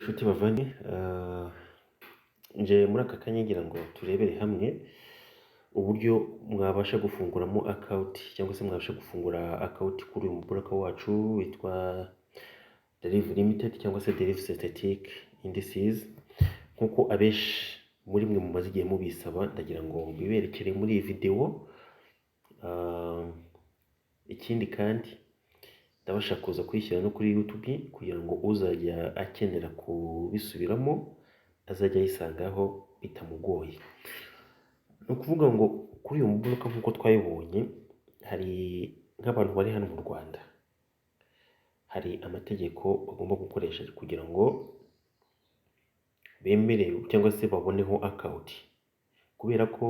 Inshuti bavanye nje muri aka kanya ngira ngo turebere hamwe uburyo mwabasha gufunguramo akawunti cyangwa se mwabasha gufungura akawunti kuri uyu mupaka wacu witwa Deriv Limited cyangwa se Deriv Synthetic Indices nk'uko abenshi muri mwe mumaze igihe mubisaba, ndagira ngo biberekere muri iyi video. Ikindi kandi ndabasha kuza kuyishyira no kuri YouTube kugira ngo uzajya akenera kubisubiramo azajya ayisangaho bitamugoye. Ni ukuvuga ngo kuri uyu mbuga nk'uko twayibonye, hari nk'abantu bari hano mu Rwanda, hari amategeko bagomba gukoresha kugira ngo bemerewe cyangwa se baboneho akawunti, kubera ko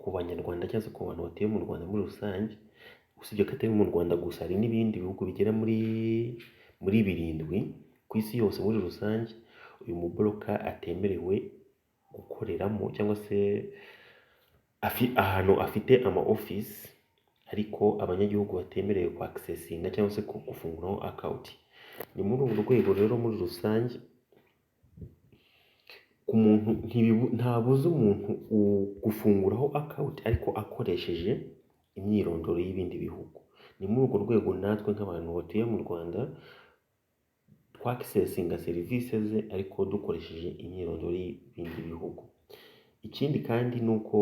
ku banyarwanda cyangwa se ku bantu batuye mu Rwanda muri rusange, usibye ko atari mu Rwanda gusa, hari n'ibindi bihugu bigera muri birindwi ku isi yose muri rusange uyu mubroka atemerewe gukoreramo, cyangwa se ahantu afite ama office ariko abanyagihugu batemerewe ku accessinga cyangwa se gufunguraho account. Ni muri uru rwego rero muri rusange ku muntu ntabuze umuntu gufunguraho account ariko akoresheje imyirondoro y'ibindi bihugu. Ni muri urwo rwego natwe nk'abantu batuye mu Rwanda twakisesinga serivisi ze ariko dukoresheje imyirondoro y'ibindi bihugu. Ikindi kandi ni uko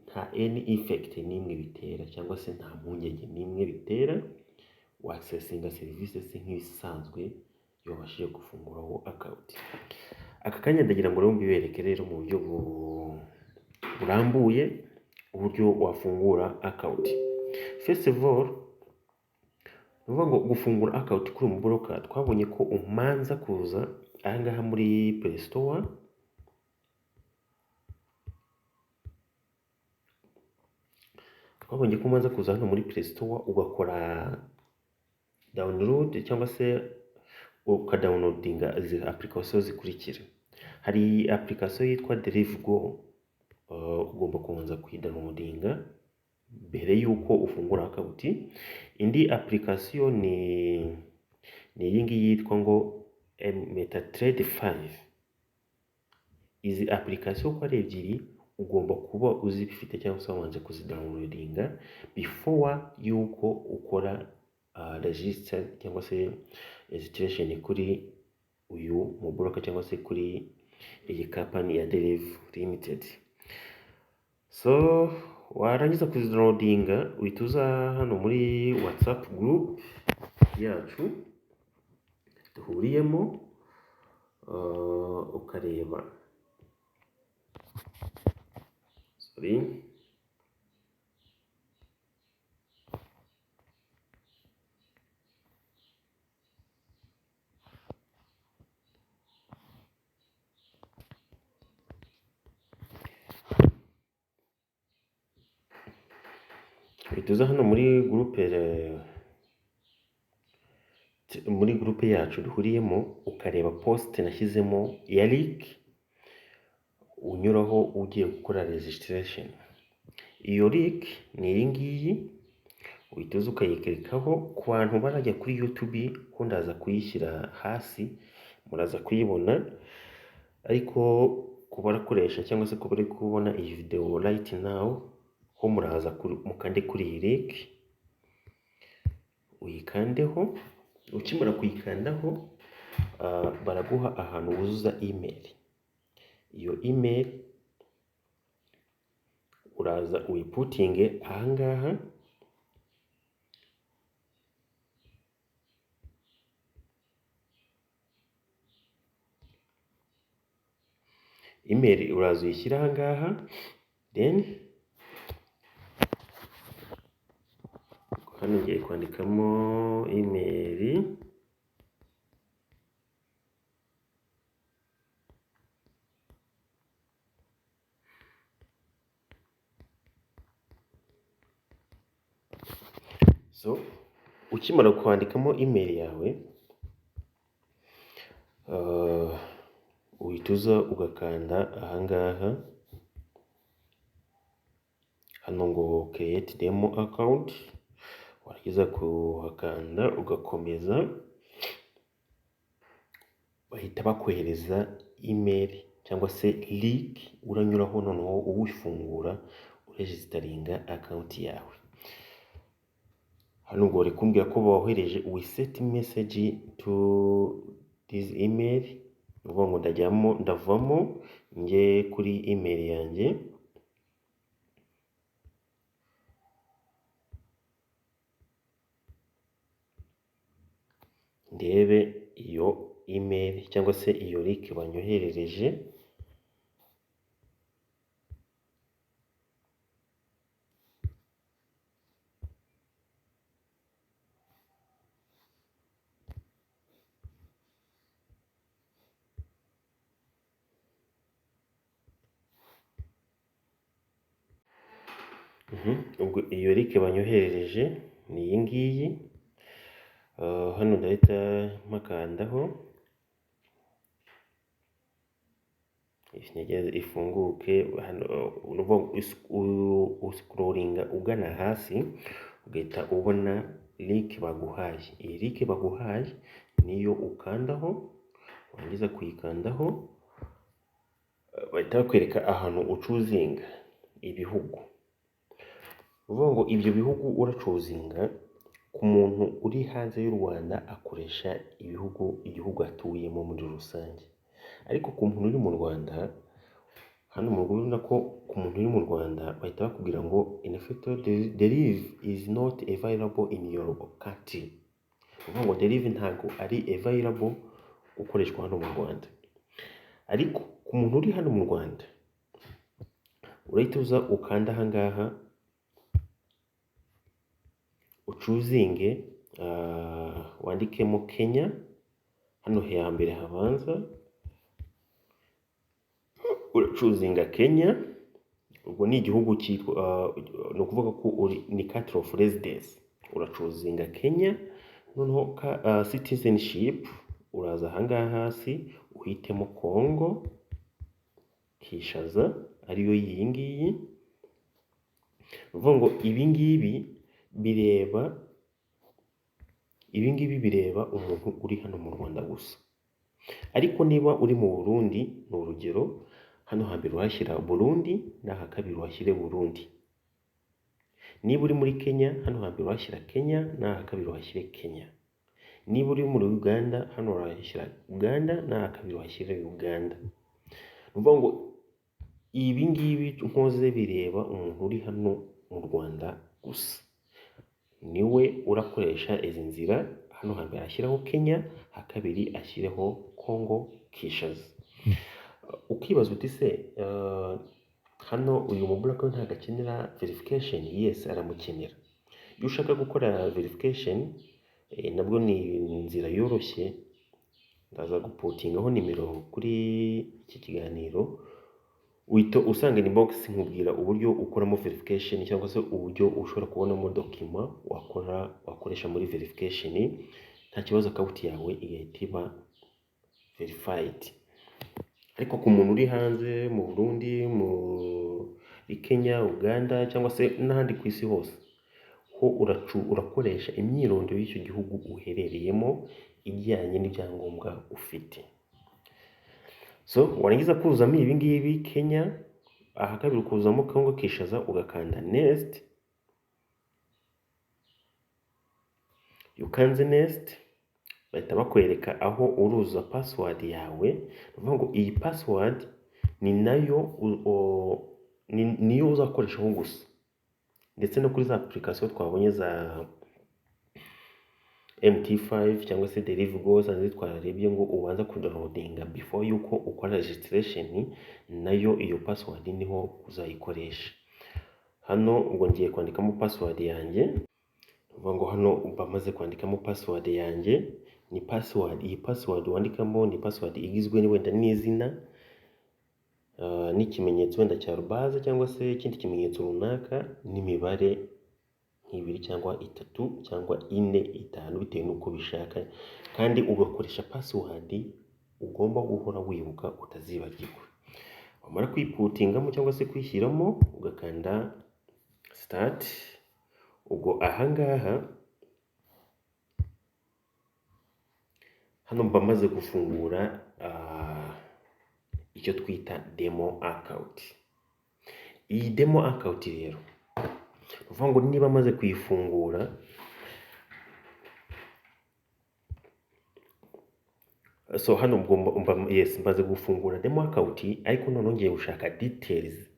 nta any effect n'imwe bitera cyangwa se nta mpungenge n'imwe bitera wakisesinga serivisi ze nk'ibisanzwe iyo wabashije gufunguraho account. Aka kanya ndagira ngo rero mbibereke rero mu buryo burambuye uburyo wafungura account. First of all, nuvuga ngo gufungura account kuri umubroka twabonye ko umanza kuza ahangaha muri Play Store, twabonye ko umanza kuza hano muri Play Store ugakora download cyangwa se ukadownloadinga izi application zikurikira. Hari application yitwa Deriv Go, ugomba kubanza kuyidownloadinga mbere yuko ufungura account. Indi application ni iyi ngiyi yitwa ngo MetaTrader 5. Izi application uko ari ebyiri ugomba kuba uzifite cyangwa se wabanje kuzidownloadinga before yuko ukora register cyangwa se registration kuri uyu mubroka cyangwa se kuri iyi company ya Deriv Limited. So warangiza kuzidownloadinga uhita uza hano muri WhatsApp group yacu duhuriyemo, ukareba tuza hano muri groupe yacu duhuriyemo, ukareba post nashyizemo ya link unyuraho ugiye gukora registration. Iyo link ni iyi ngiyi, uhita uza ukayikirikaho. Ku bantu barajya kuri YouTube ko ndaza kuyishyira hasi muraza kuyibona, ariko kuba barakoresha cyangwa se kuba bari kubona iyi video right now ho muraza mukande kuri iyi link uyikandeho. Ukimara kuyikandaho baraguha ahantu wuzuza email. Iyo email uraza uyiputinge ahangaha, email uraza uyishyira ahangaha, then hano ngiye kwandikamo email, so ukimara kwandikamo email yawe uhita uza ugakanda ahangaha hano ngo create demo account. Warangiza kuhakanda ugakomeza, bahita bakohereza email cyangwa se link uranyuraho noneho uwifungura uregisitaringa account yawe. Hano ubwo bari kumbwira ko bohereje we set message to this email, uvuga ngo ndavamo nge kuri email yanjye ndebe iyo email cyangwa se iyo link banyoherereje. Ubwo iyo link banyoherereje ni iyi ngiyi. Hano ndahita mpakandaho ifunguke. Hano uscrollinga ugana hasi ugahita ubona link baguhaye. Iyi link baguhaye niyo ukandaho, warangiza kuyikandaho bahita bakwereka ahantu ucuzinga ibihugu. Uvuga ngo ibyo bihugu uracuzinga ku muntu uri hanze y'u Rwanda akoresha igihugu atuyemo muri rusange, ariko ku muntu uri mu Rwanda, hano mu Rwanda ko ku muntu uri mu Rwanda bahita bakubwira ngo in fact the leave is not available in your country. Uvuga ngo the leave ntago ari available gukoreshwa hano mu Rwanda, ariko ku muntu uri hano mu Rwanda urahita uza ukanda ahangaha ucuzinge, wandikemo Kenya. Hano hambere habanza uracuzinga Kenya. Ubwo ni igihugu cyitwa ni ukuvuga ko ni country of residence. Uracuzinga Kenya, noneho citizenship uraza ahangaha hasi uhitemo Congo Kinshasa, ariyo iyi ngiyi. Uvuga ngo ibi ngibi bireba umuntu uri hano mu Rwanda gusa, ariko niba uri mu Burundi, ni urugero, hano hambere uhashyira Burundi, n'aha kabiri uhashyire Burundi. Niba uri muri Kenya, hano hambere uhashyira Kenya, n'aha kabiri uhashyire Kenya. Niba uri muri Uganda, hano urahashyira Uganda, n'aha kabiri uhashyire Uganda. Uvuga ngo ibi ngibi nkoze bireba umuntu uri hano mu Rwanda gusa, niwe urakoresha izi nzira. Hano hambere ashyiraho Kenya, hakabiri ashyireho Congo Kinshasa. Ukibaza uti se hano uyu mubloke ntabwo akenera verification? Yes, aramukenera. Iyo ushaka gukora verification nabwo ni inzira yoroshye. Ndaza gupotingaho nimero kuri iki kiganiro, uhita usanga inbox nkubwira uburyo ukoramo verification, cyangwa se uburyo ushobora kubonamo document wakoresha muri verification. Nta kibazo, account yawe igahita iba verified. Ariko ku muntu uri hanze mu Burundi, muri Kenya, Uganda, cyangwa se n'ahandi ku isi hose, ho urakoresha imyirondoro y'icyo gihugu uherereyemo ijyanye n'ibyangombwa ufite. So warangiza kuzamo ibi ngibi Kenya, aha kabiri ukuzamo Congo Kinshasa, ugakanda next. Ukanze next, bahita bakwereka aho uruza password yawe. Uvuga ngo iyi password ni nayo niyo uzakoreshaho gusa, ndetse no kuri za application twabonye za MT5 cyangwa se Derivago zanze twararebye ngo ubanza kudownloadinga before yuko ukora registration, nayo iyo password niho uzayikoresha. Hano ubwo ngiye kwandikamo password yanjye. Uvuga ngo hano bamaze kwandikamo password yanjye, ni password, iyi password wandikamo ni password igizwe ni wenda n'izina n'ikimenyetso wenda cya rubaze cyangwa se ikindi kimenyetso runaka, n'imibare nk'ibiri cyangwa itatu cyangwa ine, itanu, bitewe n'uko bishaka. Kandi ugakoresha password ugomba guhora wibuka utazibagirwa. Wamara kwiputingamo cyangwa se kwishyiramo, ugakanda start. Ubwo ahangaha hano mba maze gufungura icyo twita demo account. Iyi demo account rero uvuga ngo niba maze kuyifungura, so hano maze gufungura demo account, ariko none ngiye gushaka details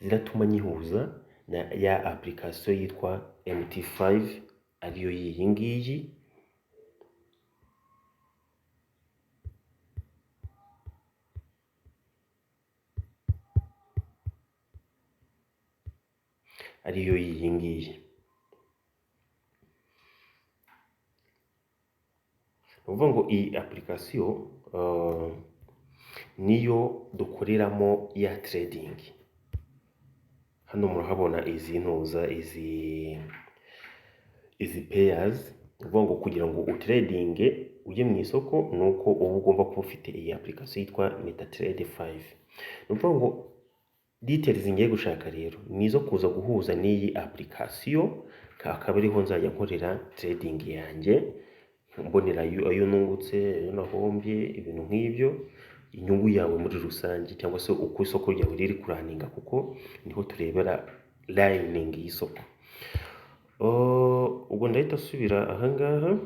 ziratuma nyihuza na ya application yitwa MT5 ariyo iyi ngiyi. Uvuga ngo iyi application niyo dukoreramo ya trading. Hano murahabona izi ntuza, izi pairs. Uvuga ngo kugira ngo utrading ujye mu isoko nuko uba ugomba kuba ufite iyi application yitwa MetaTrader 5. Uvuga ngo details ngiye gushaka rero nizo kuza guhuza n'iyi application, akaba ariho nzajya nkorera trading yanjye, mbonera ayo nungutse, ayo nahombye, ibintu nk'ibyo, inyungu yawe muri rusange, cyangwa se uko isoko ryawe riri kuraninga, kuko niho turebera lining y'isoko. Ubwo ndahita asubira ahangaha,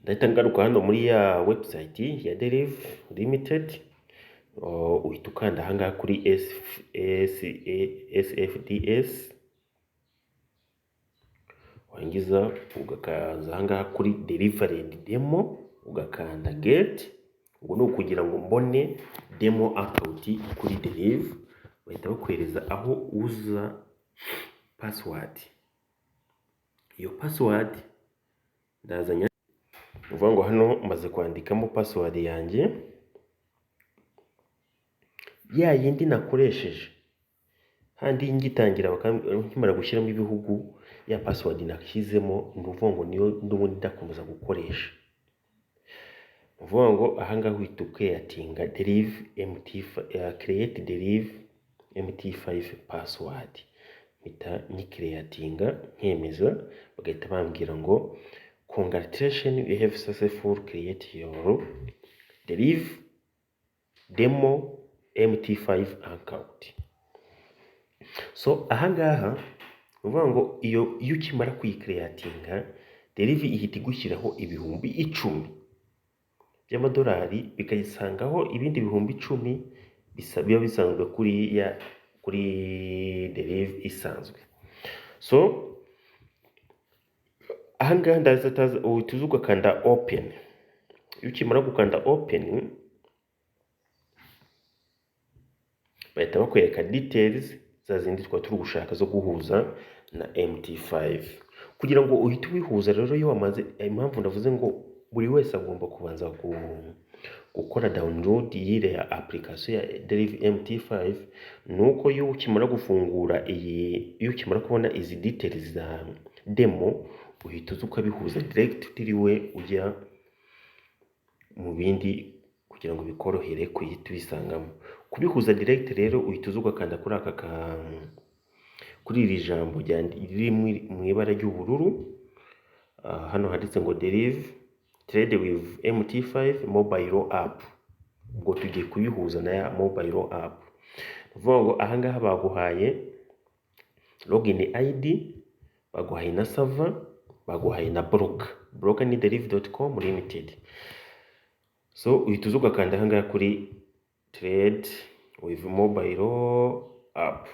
ndahita ngaruka hano muri ya website ya Deriv Limited. Uhita ukanda ahangaha kuri SFDS, wangiza ugakaza ahangaha kuri delivered demo, ugakanda get. Ubwo ni ukugira ngo mbone demo account kuri Deriv. Bahita bakwereza aho uza password. Iyo password ndazanya, uvuga ngo hano maze kwandikamo password yanjye ya yindi nakoresheje handi ngitangira, nkimara gushyiramo ibihugu, ya password nashyizemo nduvuga ngo niyo ndubundi ndakomeza gukoresha. Uvuga ngo ahangaha uhita ukeyatinga Deriv MT5, create Deriv MT5 password. Mpita nyikeyatinga nkemeza, bagahita bambwira ngo congratulations, you have successfully created your Deriv demo MT5 account. So ahangaha uvuga ngo iyo ukimara kuyikreatinga, Deriv ihita igushyiraho ibihumbi 10 by'amadolari, bikayisangaho ibindi bihumbi 10 biba bisanzwe kuri Deriv isanzwe. So ahangaha ndaza uhita ugakanda open. Iyo ukimara gukanda open, bahita bakwereka details za zindi turi gushaka zo guhuza na MT5. Kugira ngo uhite ubihuza rero, iyo wamaze, impamvu ndavuze ngo buri wese agomba kubanza gukora download y'iriya application ya Deriv MT5, nuko iyo ukimara gufungura iyo ukimara kubona izi details za demo, uhita uza ukabihuza direct, utiriwe ujya mu bindi kugira ngo bikorohere kuhita ubisangamo. Kubihuza direct rero uhita uza ugakanda kuri iri jambo riri mu ibara ry'ubururu, hano handitse ngo Deriv Trade with MT5 mobile app. Ubwo tugiye kuyihuza na ya mobile app. Uvuga ngo ahangaha baguhaye login ID, baguhaye na server, baguhaye na broker ni deriv.com limited. So uhita uza ugakanda ahangaha kuri trade with mobile app.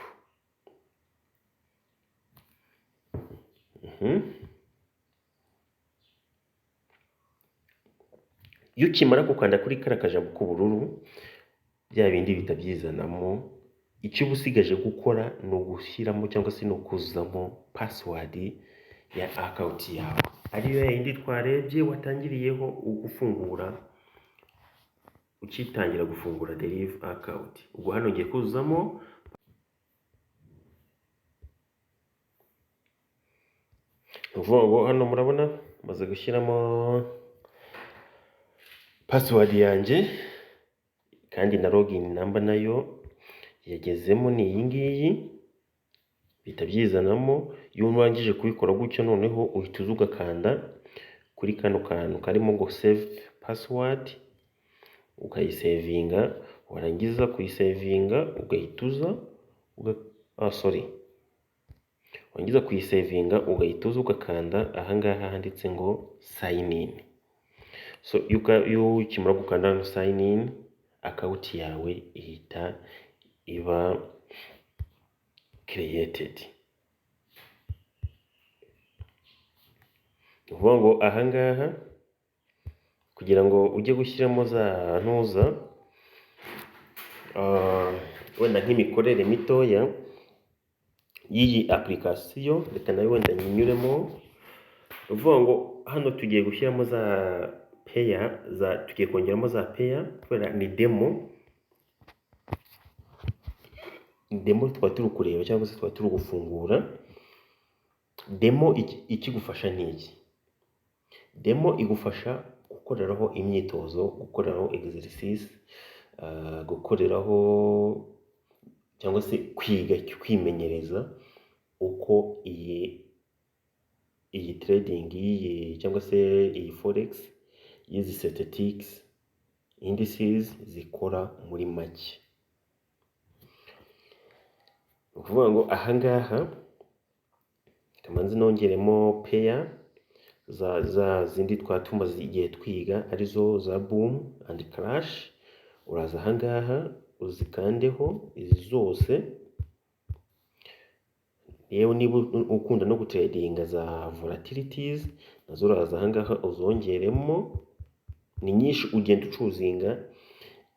Iyo ukimara gukanda kuri kariya kajambo k'ubururu, bya bindi bihita byizanamo. Icyo uba usigaje gukora ni ugushyiramo cyangwa se ni ukuzamo password ya account yawe, ariyo yindi twarebye watangiriyeho ugufungura, ukitangira gufungura Deriv account. Ubwo hano ngiye kuzamo uvuga hano murabona maze gushyiramo password yanjye, kandi na login number nayo yagezemo ni iyi ngiyi. bihita byizanamo. Iyo urangije kubikora gutyo noneho uhita uza ugakanda kuri kano kantu karimo ngo save password, ukayisevinga. Warangiza kuyisevinga ugahita uza warangiza kuyisevinga ugahita uza ugakanda ahangaha handitse ngo sign in. So iyo ukimara gukanda hano sign in, account yawe ihita iba created. Uvuga ngo ahangaha kugira ngo ujye gushyiramo za ntuza wenda nk'imikorere mitoya y'iyi application, reka nayo wenda nyinyuremo. Uvuga ngo hano tugiye gushyiramo za payer, tugiye kongeramo za payer kubera ni demo twaba turi kureba cyangwa se twaba turi gufungura. Demo ikigufasha ni iki? Demo igufasha gukoreraho imyitozo, gukoreraho exercise, gukoreraho cyangwa se kwimenyereza uko iyi trading cyangwa se iyi forex, izi statistics indices zikora muri make. Ukuvuga ngo ahangaha kamanzi nongeremo payer za zindi twatumaze igihe twiga arizo za boom and crash. Uraza ahangaha uzikandeho izi zose. Yewe niba ukunda no gutradinga za volatilities nazo uraza ahangaha uzongeremo. Ni nyinshi ugenda ucuzinga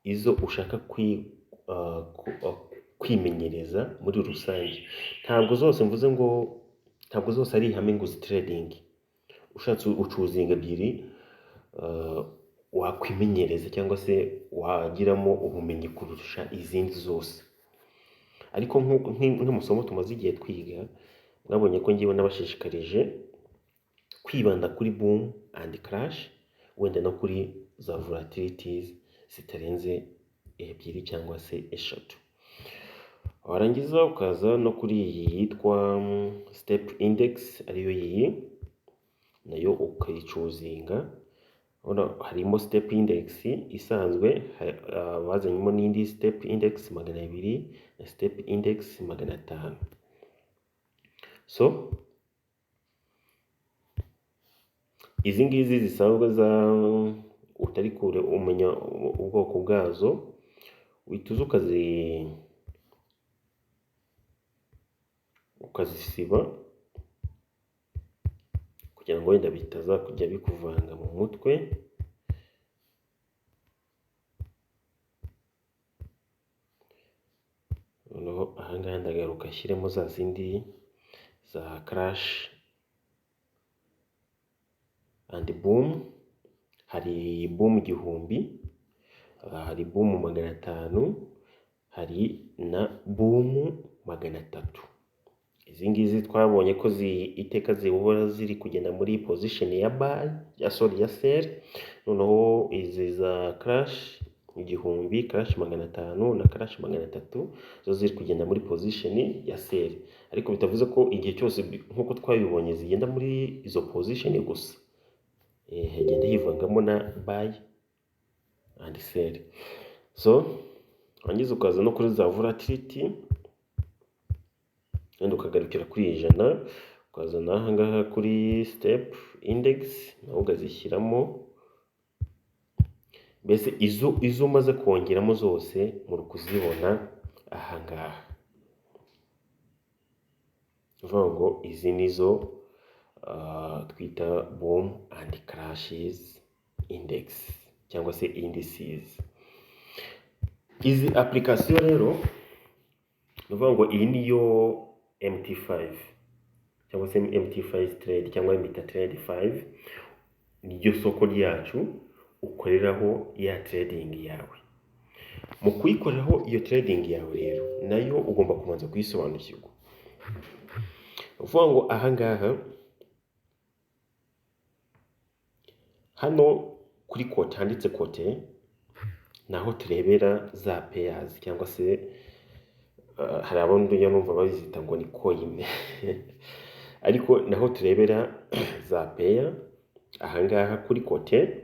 izo ushaka kwimenyereza muri rusange. Ntabwo zose ari ihame ngo uzi trading. Ushatse ucuzinga ebyiri wakwimenyereza cyangwa se wagiramo ubumenyi kurusha izindi zose. Ariko nk'amasomo tumaze igihe twiga, mwabonye ko ngiye nabashishikarije kwibanda kuri boom and crash, wenda no kuri za volatilities zitarenze ebyiri cyangwa se eshatu. Warangiza ukaza no kuri iyi yitwa step index, ariyo iyi nayo ukayicuzinga. Harimo step index isanzwe, bazanyemo n'indi step index 200 na step index 500. So izi ngizi zisanzwe za utari kure umenya ubwoko bwazo, uhita ukazisiba kugira ngo wenda bitaza kujya bikuvanga mu mutwe. Noneho ahangaha ndagaruka ashyiremo za zindi za crash and boom. Hari boom 1000, hari boom 500, hari na boom 300. Izi ngizi twabonye ko iteka zihora ziri kugenda muri position ya buy ya sell. Noneho izi za crash 1000, crash 500 na crash 300 zo ziri kugenda muri position ya sell. Ariko bitavuze ko igihe cyose nkuko twabibonye zigenda muri izo position gusa, hagenda hivangamo na buy and sell. So wangiza ukaza no kuri za volatility, kandi ukagarukira kuri 100, ukazana ahangaha kuri step index naho ugazishyiramo. Mbese izo umaze kongeramo zose muri kuzibona ahangaha. Uvuga ngo izi nizo twita boom and crashes index cyangwa se indices. Izi application rero uvuga ngo iyi niyo MT5 cyangwa se MT5 trade cyangwa MetaTrader 5, niryo soko ryacu ukoreraho ya trading yawe. Mu kuyikoreraho iyo trading yawe rero nayo ugomba kubanza kuyisobanukirwa. Uvuga ngo ahangaha hano kuri kote handitse kote naho turebera za pairs cyangwa se hari abandi njya numva bazita ngo ni coin ariko naho turebera za peya ahangaha kuri kote.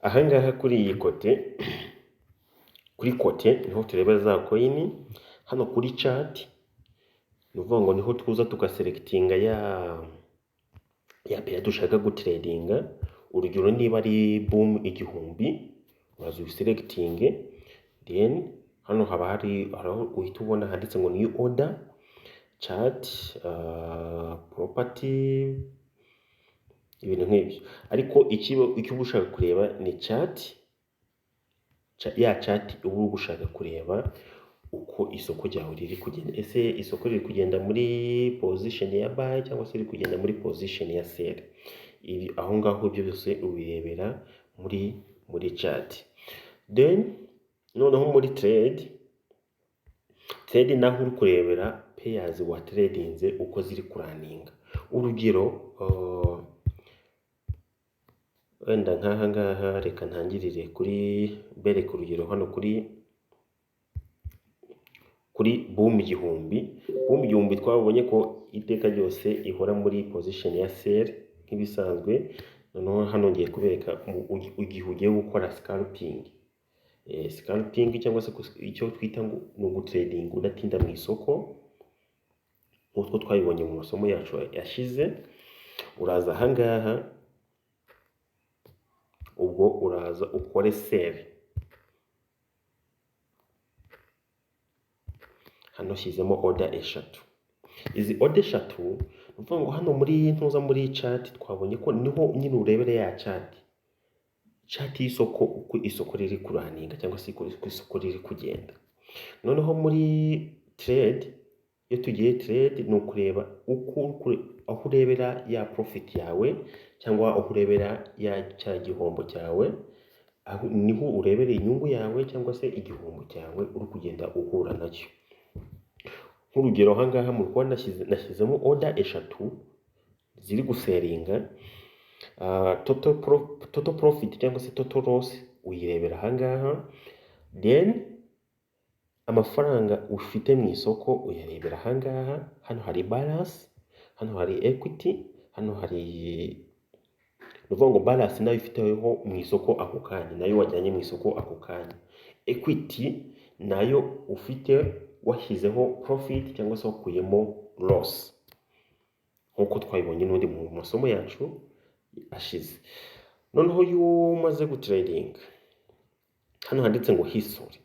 Ahangaha kuri iyi kote, kuri kote niho tureba za coin. Hano kuri chat ni ukuvuga ngo niho tuza tugaselectinga ya peya dushaka gutradinga. Urugero niba ari boom 1000 uraza uselectinge, then hano haba hari aho uhita ubona handitse ngo new order chat, property, ibintu nk'ibyo. Ariko icyo uba ushaka kureba ni chat, ya chat uba uri gushaka kureba uko isoko ryawe riri kugenda. Ese isoko riri kugenda muri position ya buy cyangwa se riri kugenda muri position ya sell. Ibi aho ngaho ibyo byose ubirebera muri chat. Then noneho muri trade naho uri kurebera pairs wa tradinze uko ziri kuraninga. Urugero wenda nk'aha ngaha reka ntangirire kuri bereka urugero hano kuri boom 1000. Boom 1000 twabonye ko iteka ryose ihora muri position ya sell nk'ibisanzwe. Noneho hano ngiye kubereka igihe ugiye gukora scalping. Scalping cyangwa se icyo twita ngo ni ugutrading udatinda mu isoko, nk'uko twabibonye mu masomo yacu yashize. Uraza ahangaha ubwo uraza ukore sell. Hano shyizemo order eshatu. Izi order eshatu ni ukuvuga ngo hano muri chat twabonye ko niho nyine urebera ya chat y'isoko, uko isoko riri kuraninga cyangwa se uko isoko riri kugenda. Noneho muri trade, iyo tugiye trade ni ukureba aho urebera ya profit yawe cyangwa aho urebera cya gihombo cyawe, aho niho urebera inyungu yawe cyangwa se igihombo cyawe uri kugenda uhura nacyo. Nk'urugero ahangaha mu Rwanda nashyizemo order eshatu ziri guseringa. Total profit cyangwa se total loss uyirebera ahangaha. Then amafaranga ufite mu isoko uyarebera ahangaha. Hano hari balance, hano hari equity, hano hari nuvuga ngo balance nayo ifiteho mu isoko ako kanya, nayo wajyanye mu isoko ako kanya. Equity nayo ufite washyizeho profit cyangwa se wakuyemo loss, nk'uko twabibonye n'undi mu masomo yacu ashize. Noneho iyo umaze gutrading, hano handitse ngo history,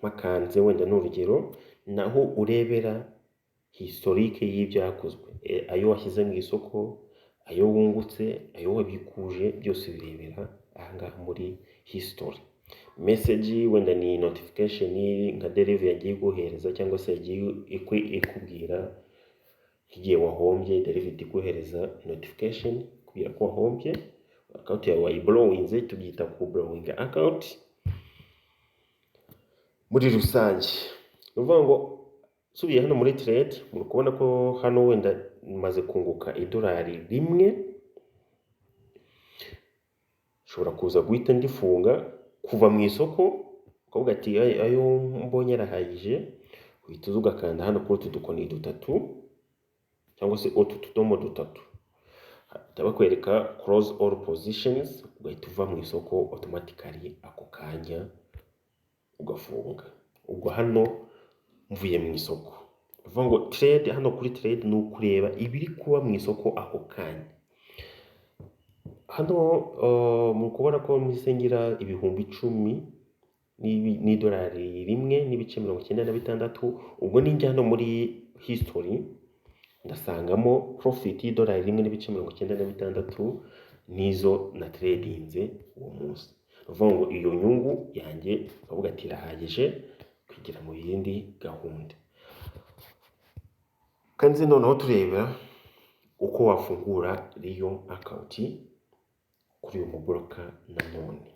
makanze wenda n'urugero, naho urebera historique y'ibyo yakozwe, ayo washyize mu isoko, ayo wungutse, ayo wabikuje, byose birebera ahangaha muri history. Message wenda ni notification nka delivery yagiye guhereza cyangwa se yagiye ikubwira igihe wahombye, delivery iguhereza notification kubwira ko wahombye, account yawe wayiblowinze, tubyita ku blowing account muri rusange. Ni ukuvuga ngo subiye hano muri trade, muri kubona ko hano wenda maze kunguka $1, ushobora kuza guhita ndifunga kuva mu isoko ukavuga ati ayo mbonye arahagije, uhita uza ugakanda hano kuri utu dukoni dutatu cyangwa se utu tudomo dutatu, bakwereka close all positions, ugahita uva mu isoko automatically ako kanya ugafunga. Ubwo hano mvuye mu isoko. Uvuga ngo trade, hano kuri trade ni ukureba ibiri kuba mu isoko ako kanya. Hano muri kubona ko mwisengira ibihumbi 10 n'idolari rimwe n'ibice 96. Ubwo ninjya hano muri history ndasangamo profit y'idolari rimwe n'ibice 96 nizo na tradinze uwo munsi. Uvuga ngo iyo nyungu yanjye bavuga ati irahagije kwigira mu yindi gahunda. Kandi noneho tureba uko wafungura Riyo akawunti kuri uyu muboroka nanone.